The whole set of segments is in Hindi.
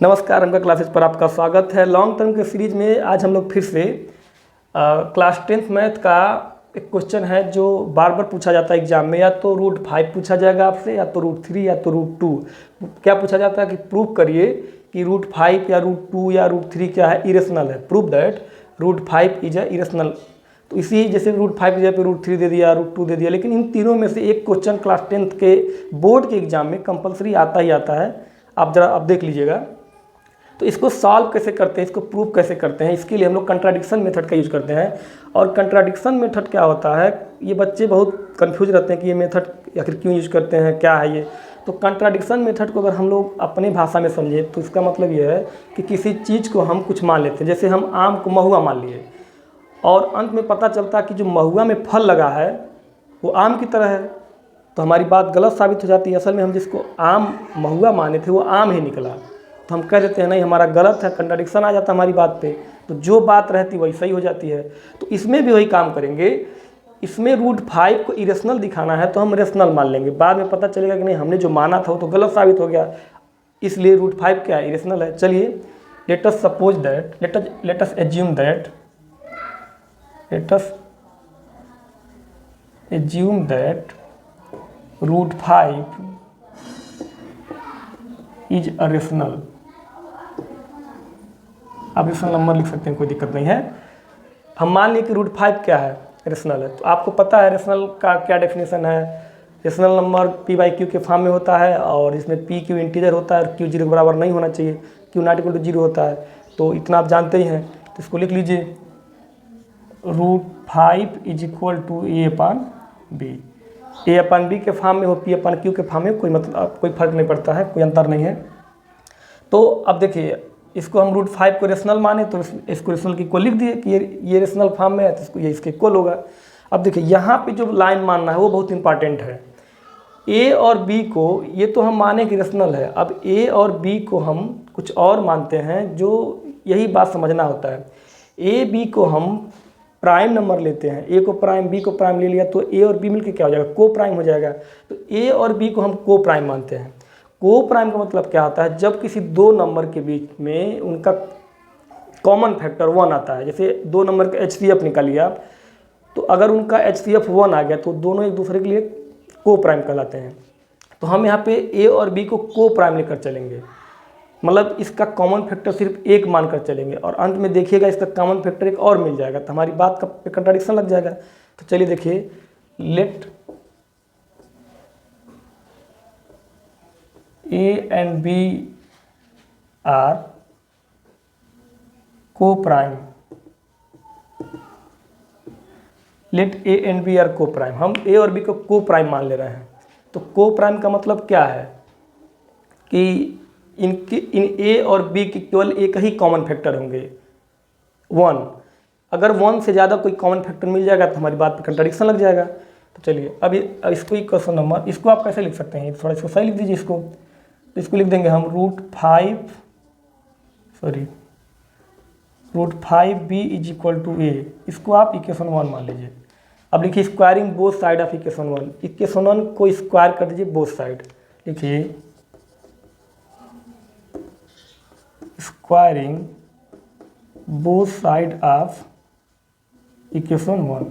नमस्कार, अंका क्लासेस पर आपका स्वागत है। लॉन्ग टर्म के सीरीज में आज हम लोग फिर से क्लास 10th मैथ का एक क्वेश्चन है जो बार बार पूछा जाता है एग्जाम में। या तो √5 पूछा जाएगा आपसे, या तो √3 या तो √2। क्या पूछा जाता है कि प्रूव करिए कि √5 या √2 या √3 क्या है, इरेशनल है। Prove that √5 is a irrational. तो इसी जैसे √5 की जगह पे √3 दे दिया, √2 दे दिया, लेकिन इन तीनों में से एक क्वेश्चन क्लास 10th के बोर्ड के एग्जाम में कंपलसरी आता ही आता है। आप जरा आप देख लीजिएगा। तो इसको सॉल्व कैसे करते हैं, इसको प्रूव कैसे करते हैं, इसके लिए हम लोग कंट्राडिक्शन मेथड का यूज़ करते हैं। और कंट्राडिक्शन मेथड क्या होता है, ये बच्चे बहुत कंफ्यूज रहते हैं कि ये मेथड आखिर क्यों यूज़ करते हैं, क्या है ये। तो कंट्राडिक्शन मेथड को अगर हम लोग अपनी भाषा में समझें तो इसका मतलब ये है कि किसी चीज़ को हम कुछ मान लेते हैं। जैसे हम आम को महुआ मान लिए और अंत में पता चलता कि जो महुआ में फल लगा है वो आम की तरह है, तो हमारी बात गलत साबित हो जाती है। असल में हम जिसको आम महुआ माने थे वो आम ही निकला, तो हम कह देते हैं नहीं हमारा गलत है, कंट्राडिक्शन आ जाता है हमारी बात पे। तो जो बात रहती वही सही हो जाती है। तो इसमें भी वही काम करेंगे। इसमें √5 को इरेशनल दिखाना है तो हम रेशनल मान लेंगे। बाद में पता चलेगा कि नहीं हमने जो माना था वो तो गलत साबित हो गया, इसलिए √5 क्या है, इरेशनल है। चलिए let us suppose that, let us assume that √5 is a rational. आप रेशनल नंबर लिख सकते हैं, कोई दिक्कत नहीं है। हम मान लिए कि √5 क्या है, रेशनल है। तो आपको पता है रेशनल का क्या डेफिनेशन है। रेशनल नंबर p/q के फॉर्म में होता है और इसमें p/q इंटीजर होता है और q 0 के बराबर नहीं होना चाहिए, q ≠ 0 होता है। तो इतना आप जानते ही हैं, तो इसको लिख लीजिए √5 is equal to a/b। a/b के फॉर्म में हो, p/q के फॉर्म में, कोई मतलब कोई फर्क नहीं पड़ता है, कोई अंतर नहीं है। तो अब देखिए इसको हम √5 को रेशनल माने तो इसको रेशनल की इक्वल लिख दिए कि ये रेशनल फॉर्म में है तो इसको ये इसके इक्वल होगा। अब देखिए यहाँ पे जो लाइन मानना है वो बहुत इंपॉर्टेंट है। ए और बी को ये तो हम माने कि रेशनल है, अब ए और बी को हम कुछ और मानते हैं, जो यही बात समझना होता है। ए बी को हम प्राइम नंबर लेते हैं, ए को प्राइम बी को प्राइम ले लिया तो ए और बी मिलकर क्या हो जाएगा, को प्राइम हो जाएगा। तो ए और बी को हम को प्राइम मानते हैं। को प्राइम का मतलब क्या होता है, जब किसी दो नंबर के बीच में उनका कॉमन फैक्टर 1 आता है। जैसे दो नंबर का HCF निकालिए आप, तो अगर उनका HCF 1 आ गया तो दोनों एक दूसरे के लिए को प्राइम कहलाते हैं। तो हम यहाँ पे ए और बी को प्राइम लेकर चलेंगे, मतलब इसका कॉमन फैक्टर सिर्फ एक मानकर चलेंगे और अंत में देखिएगा इसका कॉमन फैक्टर एक और मिल जाएगा, तो हमारी बात का कंट्राडिक्शन लग जाएगा। तो चलिए देखिए, let A and B are co-prime। Let A and B are co-prime। हम A और B को co-prime मान ले रहे हैं। तो co-prime का मतलब क्या है कि इन A और B के केवल एक ही कॉमन फैक्टर होंगे, 1। अगर 1 से ज़्यादा कोई कॉमन फैक्टर मिल जाएगा तो हमारी बात पर कंट्राडिक्शन लग जाएगा। तो चलिए अब इसको इक्वेशन नंबर, इसको आप कैसे लिख सकते हैं, थोड़ा इसको सही लिख दीजिए। इसको लिख देंगे हम √5b is equal to a। इसको आप इक्वेशन 1 मान लीजिए। अब लिखिए squaring both side of equation 1। Equation 1 को स्क्वायर कर दीजिए बोथ साइड। लिखिए squaring both side of equation 1।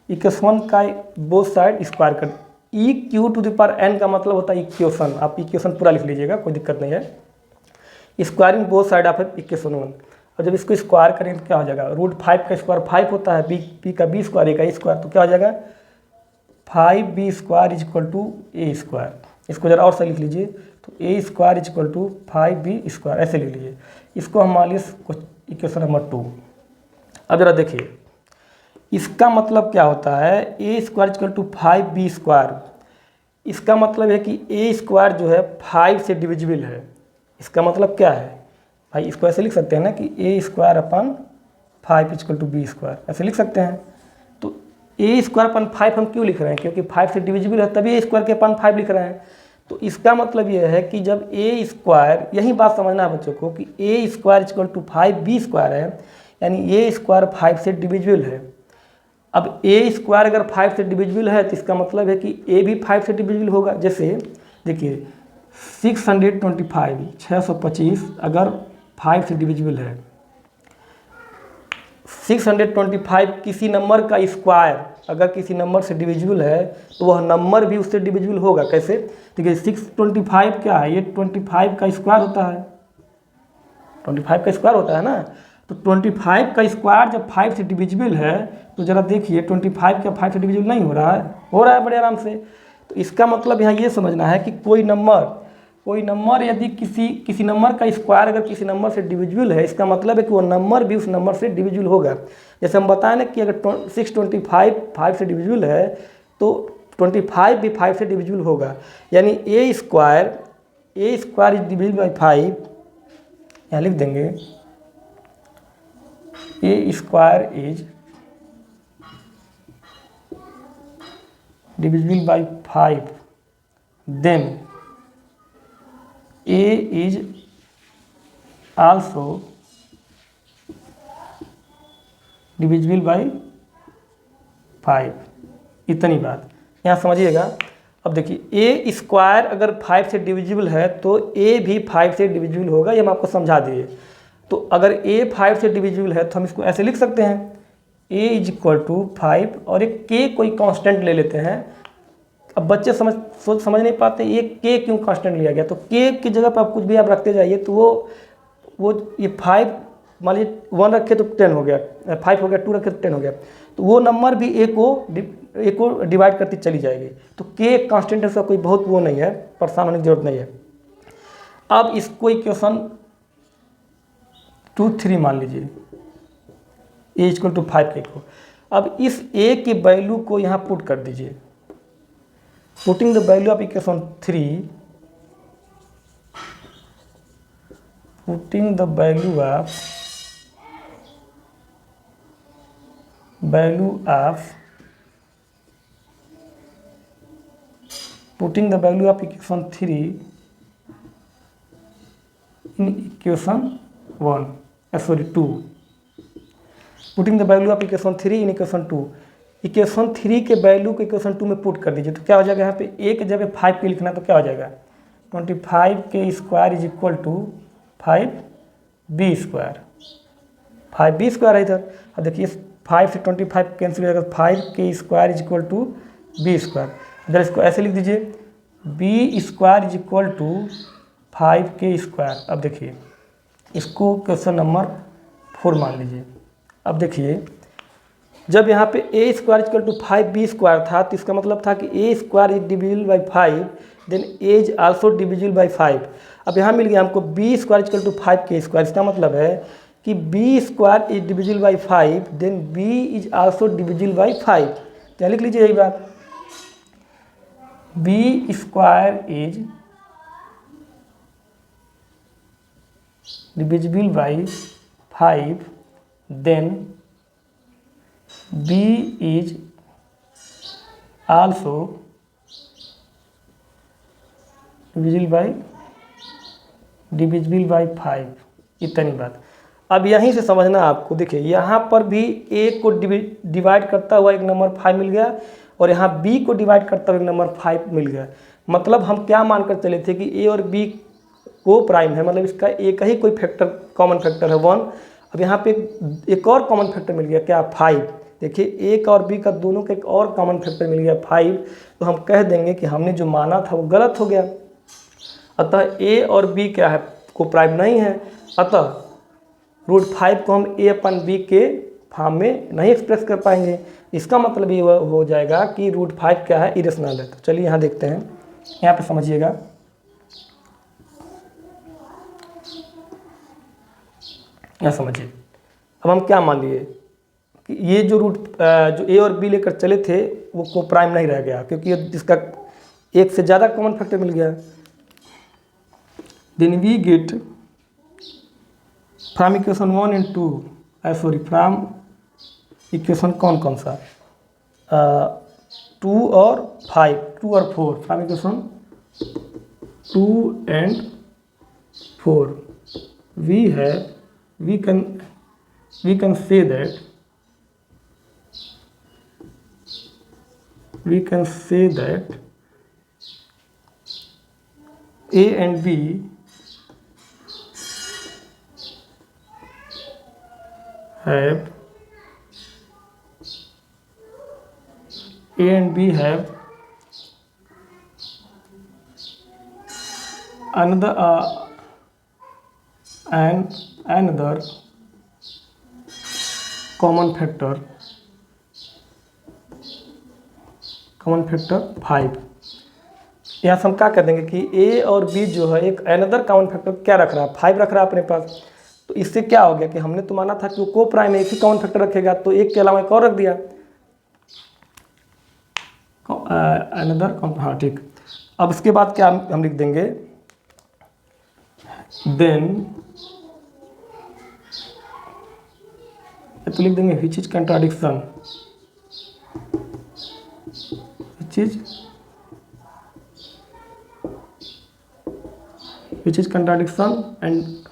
Equation 1 का बोथ साइड स्क्वायर कर, EQ⁴n का मतलब होता है इक्वेशन। आप इक्वेशन पूरा लिख लीजिएगा, कोई दिक्कत नहीं है। Squaring both side of equation 1। और जब इसको स्क्वायर करेंगे तो क्या हो जाएगा, √5 का स्क्वायर 5 होता है, b का b स्क्वायर, a का a स्क्वायर, तो क्या हो जाएगा 5b² is equal to a²। इसको जरा और सही लिख लीजिए, तो a² is equal to 5b², ऐसे लिख लीजिए। इसको हम मान लीजिए इक्वेशन नंबर 2। अब जरा देखिए इसका मतलब क्या होता है, a² इक्वल टू 5b²। इसका मतलब है कि a² जो है 5 से डिविजिबल है। इसका मतलब क्या है भाई, इसको ऐसे लिख सकते हैं ना कि a²/5 इक्वल टू b², ऐसे लिख सकते हैं। तो a²/5 हम क्यों लिख रहे हैं, क्योंकि 5 से डिविजिबल है तभी a²/5 लिख रहे हैं। तो इसका मतलब यह है कि जब a², यही बात समझना है बच्चों को कि a² इक्वल टू 5b² है, यानी a² 5 से डिविजिबल है। अब a² अगर 5 से डिविजिबल है तो इसका मतलब है कि a भी 5 से डिविजिबल होगा। जैसे देखिए 625 625 अगर 5 से डिविजिबल है, 625 किसी नंबर का स्क्वायर अगर किसी नंबर से डिविजिबल है तो वह नंबर भी उससे डिविजिबल होगा। कैसे? देखिए 625 क्या है, ये 25 का स्क्वायर होता है, 25 का स्क्वायर होता है ना। तो 25 का स्क्वायर जब 5 से डिविजिबल है तो ज़रा देखिए 25 क्या 5 से डिविजिबल नहीं हो रहा है? हो रहा है बड़े आराम से। तो इसका मतलब यहाँ ये समझना है कि कोई नंबर यदि किसी नंबर का स्क्वायर अगर किसी नंबर से डिविजिबल है, इसका मतलब है कि वो नंबर भी उस नंबर से डिविजिबल होगा। जैसे हम बताएं ना कि अगर 625 5 से डिविजिबल है तो 25 भी 5 से डिविजिबल होगा। यानी a square is divisible by 5, यहाँ लिख देंगे a square is divisible by 5, then a is also divisible by 5। इतनी बात यहाँ समझिएगा। अब देखिए ए स्क्वायर अगर 5 से डिविजिबल है तो ए भी 5 से डिविजिबल होगा, ये हम आपको समझा दिए। तो अगर ए 5 से डिविजिबल है तो हम इसको ऐसे लिख सकते हैं ए इज इक्वल टू 5 और एक के कोई कांस्टेंट ले लेते हैं। अब बच्चे समझ नहीं पाते ये के क्यों कांस्टेंट लिया गया। तो के की जगह पर आप कुछ भी आप रखते जाइए तो वो ये 5 मान लीजिए 1 रखे तो 10 हो गया, 5 हो गया, 2 रखे तो 10 हो गया, तो वो नंबर भी ए को डिवाइड करती चली जाएगी। तो के कांस्टेंट ऐसा कोई बहुत वो नहीं है, परेशान होने की जरूरत नहीं है। अब इसको इक्वेशन 2 3 मान लीजिए ए इक्वल टू 5 के को। अब इस ए की वैल्यू को यहाँ पुट कर दीजिए, putting the value of equation 3, putting the value of equation 3 in equation 2, putting the value of equation 3 in equation 2, equation 3 के वैल्यू को इक्वेशन 2 में पुट कर दीजिए। तो क्या हो जाएगा, यहाँ पे ए के जगह 5 के लिखना तो क्या हो जाएगा 25 के square is equal to 5b square, 5b square है इधर। अब देखिए 5 से 25 कैंसिल हो जाएगा, 5 के square is equal to b square. इधर इसको ऐसे लिख दीजिए b square is equal to 5 के स्क्वायर। अब देखिए इसको क्वेश्चन नंबर 4 मान लीजिए। अब देखिए जब यहाँ पे a square equal to 5b square था तो इसका मतलब था कि a square is divisible by 5, then a is also divisible by 5। अब यहाँ मिल गया हमको बी स्क्वायर इक्वल टू 5 के स्क्वायर। इसका मतलब है कि b square is divisible by 5, then b is also divisible by 5। तो लिख लीजिए यही बात, b square is divisible by 5, then b is also divisible by 5। इतनी बात। अब यहीं से समझना आपको, देखिए यहाँ पर भी a को डिवाइड करता हुआ एक नंबर 5 मिल गया और यहाँ b को डिवाइड करता हुआ एक नंबर 5 मिल गया। मतलब हम क्या मानकर चले थे कि a और b को प्राइम है, मतलब इसका एक ही कोई फैक्टर कॉमन फैक्टर है 1। अब यहाँ पे एक और कॉमन फैक्टर मिल गया, क्या 5। देखिए ए का और बी का दोनों का एक और कॉमन फैक्टर मिल गया 5। तो हम कह देंगे कि हमने जो माना था वो गलत हो गया। अतः ए और बी क्या है, को प्राइम नहीं है। अतः √5 को हम ए अपन बी के फॉर्म में नहीं एक्सप्रेस कर पाएंगे। इसका मतलब ये हो जाएगा कि √5 क्या है, इरेशनल है। तो चलिए यहाँ देखते हैं, यहाँ पे समझिएगा। यहाँ समझिए, अब हम क्या मान लिए कि ये जो जो ए और बी लेकर चले थे वो को प्राइम नहीं रह गया, क्योंकि इसका एक से ज़्यादा कॉमन फैक्टर मिल गया। Then we get from equation 1 and 2, from equation कौन सा 2 और 5, 2 और 4, from equation 2 and 4 we can say that A and B have another common factor 5। यहाँ से हम क्या कर देंगे कि A और B जो है एक अनदर कॉमन फैक्टर क्या रख रहा है, 5 रख रहा है अपने पास। तो इससे क्या हो गया कि हमने तो माना था कि वो को प्राइम है, एक ही कॉमन फैक्टर रखेगा, तो एक के अलावा एक और रख दिया अनदर। हाँ ठीक। अब इसके बाद क्या हम लिख देंगे, देन तो लिख देंगे which is contradiction, which is contradiction and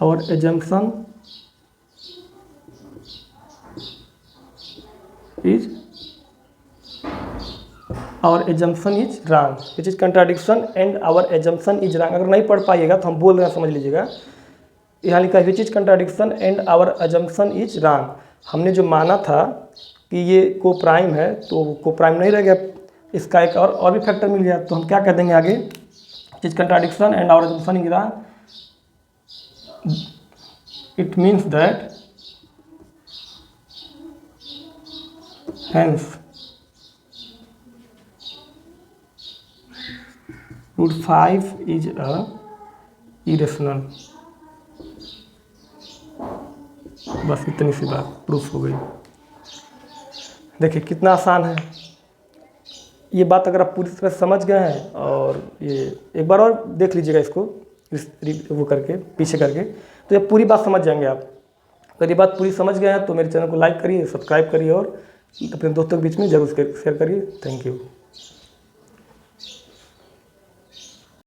our assumption is wrong, which is contradiction and our assumption is wrong। अगर नहीं पढ़ पाइएगा तो हम बोल रहे हैं, समझ लीजिएगा। यहाँ लिखा है which is contradiction and our assumption is wrong। हमने जो माना था कि ये को प्राइम है तो को प्राइम नहीं रह गया, इसका एक और भी फैक्टर मिल गया। तो हम क्या कह देंगे आगे, which is contradiction and our assumption is wrong, it means that hence root 5 is a irrational। बस इतनी सी बात प्रूफ हो गई। देखिए कितना आसान है ये बात। अगर आप पूरी तरह समझ गए हैं, और ये एक बार और देख लीजिएगा इसको वो करके पीछे करके, तो ये पूरी बात समझ जाएंगे आप। अगर ये बात पूरी समझ गए हैं तो मेरे चैनल को लाइक करिए, सब्सक्राइब करिए और अपने दोस्तों के बीच में जरूर शेयर करिए। Thank you.